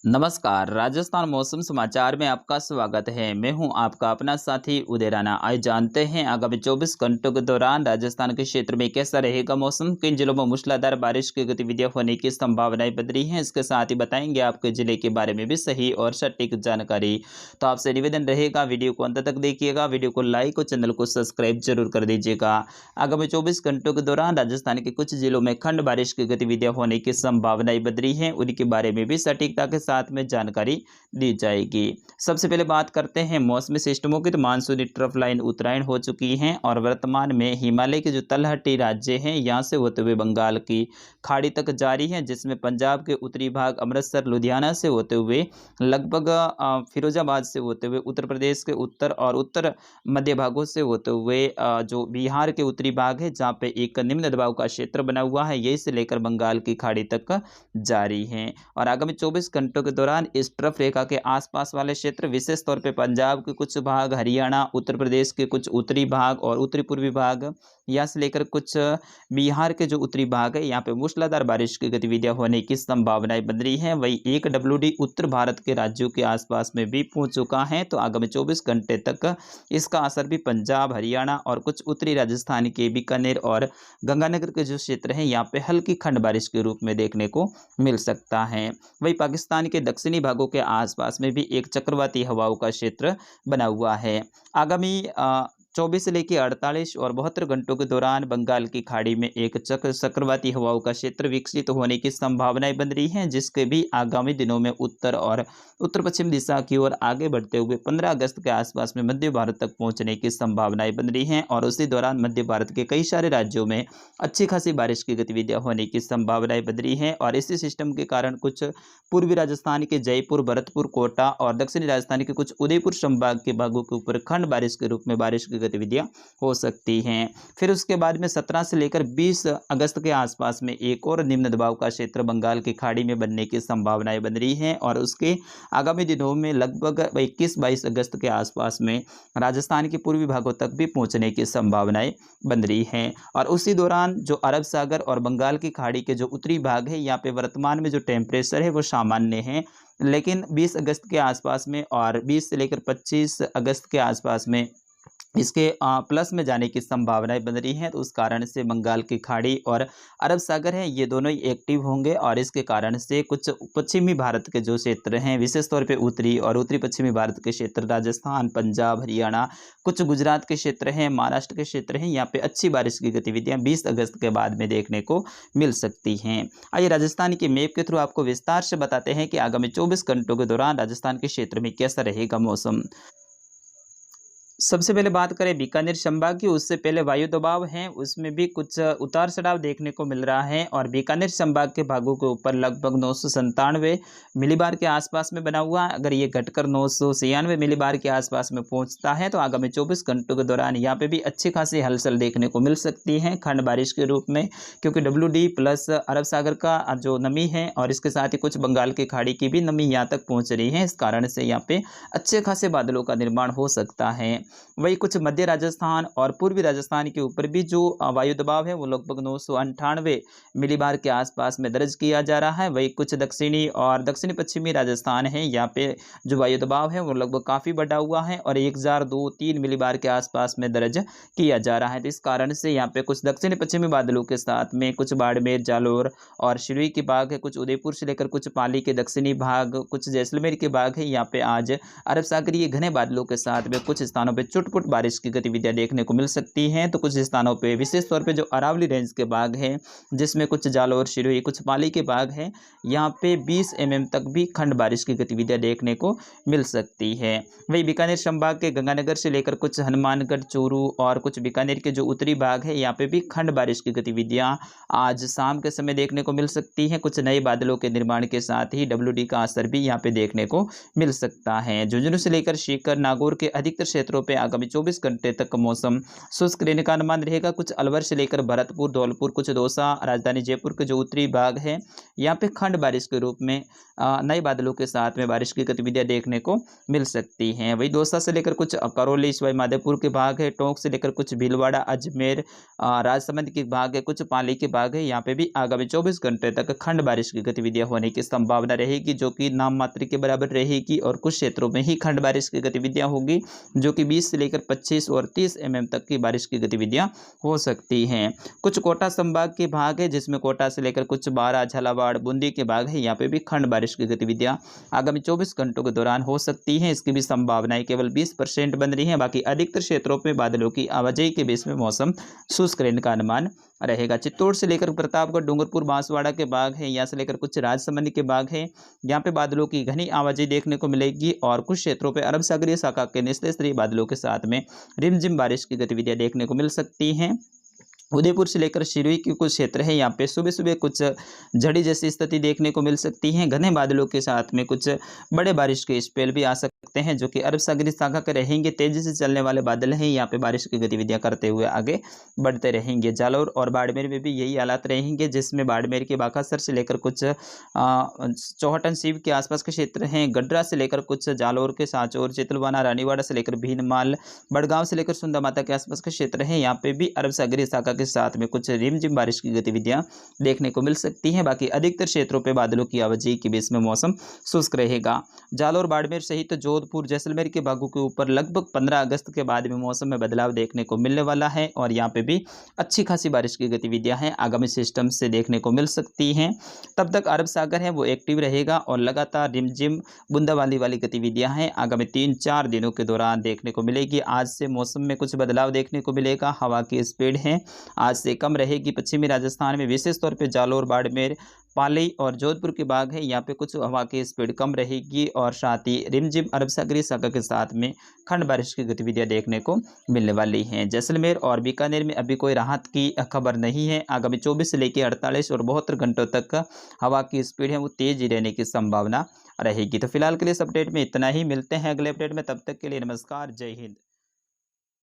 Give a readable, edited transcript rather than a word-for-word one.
नमस्कार, राजस्थान मौसम समाचार में आपका स्वागत है। मैं हूं आपका अपना साथी उदय राणा। आइए जानते हैं आगामी 24 घंटों के दौरान राजस्थान के क्षेत्र में कैसा रहेगा मौसम, किन जिलों में मूसलाधार बारिश की गतिविधियां होने की संभावनाएं बन रही हैं। इसके साथ ही बताएंगे आपके जिले के बारे में भी सही और सटीक जानकारी। तो आपसे निवेदन रहेगा, वीडियो को अंत तक देखिएगा, वीडियो को लाइक और चैनल को सब्सक्राइब जरूर कर दीजिएगा। आगामी 24 घंटों के दौरान राजस्थान के कुछ जिलों में खंड बारिश की गतिविधियां होने की संभावनाएं बन रही हैं, उनके बारे में भी सटीकता के साथ में जानकारी दी जाएगी। सबसे पहले बात करते हैं मौसमी सिस्टमों की। तो मानसूनी ट्रफ लाइन उत्तरायण हो चुकी हैं और वर्तमान में हिमालय के जो तलहटी राज्य हैं यहां से होते हुए बंगाल की खाड़ी तक जारी है, जिसमें पंजाब के उत्तरी भाग अमृतसर लुधियाना से होते हुए लगभग फिरोजाबाद से होते हुए उत्तर प्रदेश के उत्तर और उत्तर मध्य भागों से होते हुए जो बिहार के उत्तरी भाग है जहाँ पे एक निम्न दबाव का क्षेत्र बना हुआ है, यही से लेकर बंगाल की खाड़ी तक जारी है। और आगामी 24 घंटों के दौरान इस ट्रफ रेखा के आसपास वाले क्षेत्र, विशेष तौर पे पंजाब के कुछ भाग, हरियाणा, उत्तर प्रदेश के कुछ उत्तरी भाग और उत्तरी पूर्वी भाग, यहाँ से लेकर कुछ बिहार के जो उत्तरी भाग है, यहाँ पे मूसलाधार बारिश की गतिविधियां होने की संभावनाएं बन रही हैं। वही एक WD उत्तर भारत के राज्यों के आसपास में भी पहुंच चुका है। तो आगामी 24 घंटे तक इसका असर भी पंजाब, हरियाणा और कुछ उत्तरी राजस्थान के बीकानेर और गंगानगर के जो क्षेत्र हैं यहाँ पे हल्की खंड बारिश के रूप में देखने को मिल सकता है। वही पाकिस्तान के दक्षिणी भागों के आसपास में भी एक चक्रवाती हवाओं का क्षेत्र बना हुआ है। आगामी 24 से लेकर 48 और 72 घंटों के दौरान बंगाल की खाड़ी में एक चक्रवाती हवाओं का क्षेत्र विकसित होने की संभावनाएं बन रही हैं, जिसके भी आगामी दिनों में उत्तर और उत्तर पश्चिम दिशा की ओर आगे बढ़ते हुए 15 अगस्त के आसपास में मध्य भारत तक पहुंचने की संभावनाएं बन रही हैं। और उसी दौरान मध्य भारत के कई सारे राज्यों में अच्छी खासी बारिश की गतिविधियां होने की संभावनाएं बन रही हैं। और इसी सिस्टम के कारण कुछ पूर्वी राजस्थान के जयपुर, भरतपुर, कोटा और दक्षिणी राजस्थान के कुछ उदयपुर संभाग के भागों के ऊपर खंड बारिश के रूप में बारिश की गतिविधियां हो सकती हैं। फिर उसके बाद में 17 से लेकर 20 अगस्त के आसपास में एक और निम्न दबाव का क्षेत्र बंगाल की खाड़ी में बनने की संभावनाएं बन रही हैं। और उसके आगामी दिनों में लगभग 21-22 अगस्त के आसपास में राजस्थान के पूर्वी भागों तक भी पहुंचने की संभावनाएं बन रही हैं। और उसी दौरान जो अरब सागर और बंगाल की खाड़ी के जो उत्तरी भाग है, यहाँ पे वर्तमान में जो टेम्परेचर है वो सामान्य है, लेकिन 20 अगस्त के आसपास में और 20 से लेकर 25 अगस्त के आसपास में इसके प्लस में जाने की संभावनाएं बन रही हैं। तो उस कारण से बंगाल की खाड़ी और अरब सागर है, ये दोनों ही एक्टिव होंगे और इसके कारण से कुछ पश्चिमी भारत के जो क्षेत्र हैं, विशेष तौर पे उत्तरी और उत्तरी पश्चिमी भारत के क्षेत्र, राजस्थान, पंजाब, हरियाणा, कुछ गुजरात के क्षेत्र हैं, महाराष्ट्र के क्षेत्र हैं, यहाँ पे अच्छी बारिश की गतिविधियां 20 अगस्त के बाद में देखने को मिल सकती हैं। आइए राजस्थान के मैप के थ्रू आपको विस्तार से बताते हैं कि आगामी 24 घंटों के दौरान राजस्थान के क्षेत्र में कैसा रहेगा मौसम। सबसे पहले बात करें बीकानेर संभाग की, उससे पहले वायु दबाव है, उसमें भी कुछ उतार चढ़ाव देखने को मिल रहा है। और बीकानेर संभाग के भागों के ऊपर लगभग 997 मिलीबार के आसपास में बना हुआ है। अगर ये घटकर 996 मिलीबार के आसपास में पहुंचता है तो आगामी 24 घंटों के दौरान यहाँ पे भी अच्छी खासी हलचल देखने को मिल सकती है खंड बारिश के रूप में, क्योंकि WD प्लस अरब सागर का जो नमी है और इसके साथ ही कुछ बंगाल की खाड़ी की भी नमी यहाँ तक पहुँच रही है। इस कारण से यहाँ पे अच्छे खासे बादलों का निर्माण हो सकता है। वही कुछ मध्य राजस्थान और पूर्वी राजस्थान के ऊपर भी जो वायु दबाव है वो लगभग 998 मिलीबार के आसपास में दर्ज किया जा रहा है। वही कुछ दक्षिणी और दक्षिणी पश्चिमी राजस्थान है, यहाँ पे जो वायु दबाव है वो लगभग काफ़ी बढ़ा हुआ है और 1023 मिलीबार के आसपास में दर्ज किया जा रहा है। तो इस कारण से यहाँ पे कुछ दक्षिणी पश्चिमी बादलों के साथ में कुछ बाड़मेर, जालोर और सिरोही के भाग है, कुछ उदयपुर से लेकर कुछ पाली के दक्षिणी भाग, कुछ जैसलमेर के भाग है, यहाँ पे आज अरब सागरीय घने बादलों के साथ में कुछ स्थानों पे चुटपुट बारिश की गतिविधियां देखने को मिल सकती हैं। तो कुछ स्थानों पे विशेष तौर पे जो अरावली रेंज के भाग है, जिसमें कुछ जालोर, सिरोही, कुछ पाली के भाग है, यहाँ पे 20 mm तक भी खंड बारिश की गतिविधियां देखने को मिल सकती है। वही बीकानेर संभाग के गंगानगर से लेकर कुछ हनुमानगढ़, चूरू और कुछ बीकानेर के जो उत्तरी भाग है, यहाँ पे भी खंड बारिश की गतिविधियां आज शाम के समय देखने को मिल सकती हैं। कुछ नए बादलों के निर्माण के साथ ही WD का असर भी यहाँ पे देखने को मिल सकता है। झुंझुनू से लेकर सीकर, नागौर के अधिकतर क्षेत्रों पे आगामी 24 घंटे तक मौसम शुष्क रहने का अनुमान रहेगा। कुछ अलवर से लेकर भरतपुर, धौलपुर, कुछ दौसा, राजधानी जयपुर के जो उत्तरी भाग है यहाँ पे खंड बारिश के रूप में नए बादलों के साथ में बारिश की गतिविधियां देखने को मिल सकती हैं। वही दौसा से लेकर कुछ करौली, सवाई माधोपुर के भाग है, टोंक से लेकर कुछ भीलवाड़ा, अजमेर, राजसमंद के भाग है, कुछ पाली के भाग है, यहाँ पे भी आगामी 24 घंटे तक खंड बारिश की गतिविधियां होने की संभावना रहेगी, जो कि नाम मात्र के बराबर रहेगी। और कुछ क्षेत्रों में ही खंड बारिश की गतिविधियां होगी, जो कि 20 से लेकर 25 और 30 mm तक की बारिश की गतिविधियां हो सकती हैं। कुछ कोटा संभाग के भाग है, जिसमें कोटा से लेकर कुछ बारां, झालावाड़, बूंदी के भाग है, यहाँ पे भी खंड बारिश की गतिविधियां आगामी 24 घंटों के दौरान हो सकती हैं। इसकी भी संभावनाएं केवल 20% बन रही हैं। बाकी अधिकतर क्षेत्रों में बादलों की आवाजाही के बीच में मौसम शुष्क रहने का अनुमान रहेगा। चित्तौड़ से लेकर प्रतापगढ़, डूंगरपुर, बांसवाड़ा के भाग है, यहाँ से लेकर कुछ राजसमंद के भाग है, यहाँ पे बादलों की घनी आवाजाही देखने को मिलेगी। और कुछ क्षेत्रों पे अरब सागरीय शाखा के निचले स्तरीय बादलों के साथ में रिमझिम बारिश की गतिविधियां देखने को मिल सकती हैं। उदयपुर से लेकर सिरोही के कुछ क्षेत्र है, यहाँ पे सुबह सुबह कुछ झड़ी जैसी स्थिति देखने को मिल सकती है। घने बादलों के साथ में कुछ बड़े बारिश के स्पेल भी आ सकते हैं, जो कि अरब सागरीय शाखा के रहेंगे। तेजी से चलने वाले बादल हैं, यहाँ पे बारिश की गतिविधियां करते हुए आगे बढ़ते रहेंगे। जालौर और बाड़मेर में भी यही हालात रहेंगे, जिसमें बाड़मेर के बाकासर से लेकर कुछ चौहटन सीव के आसपास के क्षेत्र हैं, गड्रा से लेकर कुछ जालौर के सांचौर, चितलवाना, रानीवाड़ा से लेकर भीनमाल, बड़गांव से लेकर सुंदा माता के आसपास के क्षेत्र हैं, यहाँ पे भी अरब सागरीय शाखा के साथ में कुछ रिमझिम बारिश की गतिविधियां देखने को मिल सकती हैं। बाकी अधिकतर क्षेत्रों पे बादलों की आवाजाही के बीच में मौसम शुष्क रहेगा। जालौर, बाड़मेर सहित जोधपुर, जैसलमेर के भागों के ऊपर लगभग 15 अगस्त के बाद में मौसम में बदलाव देखने को मिलने वाला है, और यहाँ पे भी अच्छी खासी बारिश की गतिविधियां हैं आगामी सिस्टम से देखने को मिल सकती हैं। तब तक अरब सागर है वो एक्टिव रहेगा, और लगातार रिमझिम बूंदाबांदी वाली गतिविधियां हैं आगामी 3-4 दिनों के दौरान देखने को मिलेगी। आज से मौसम में कुछ बदलाव देखने को मिलेगा। हवा की स्पीड है आज से कम रहेगी। पश्चिमी राजस्थान में विशेष तौर पे जालौर, बाड़मेर, पाली और जोधपुर के भाग है, यहाँ पे कुछ हवा की स्पीड कम रहेगी, और साथ ही रिमझिम अरब सागरीय शाखा के साथ में खंड बारिश की गतिविधियां देखने को मिलने वाली हैं। जैसलमेर और बीकानेर में अभी कोई राहत की खबर नहीं है। आगामी 24 से लेकर 48 और 72 घंटों तक हवा की स्पीड है वो तेज रहने की संभावना रहेगी। तो फिलहाल के लिए इस अपडेट में इतना ही। मिलते हैं अगले अपडेट में, तब तक के लिए नमस्कार, जय हिंद।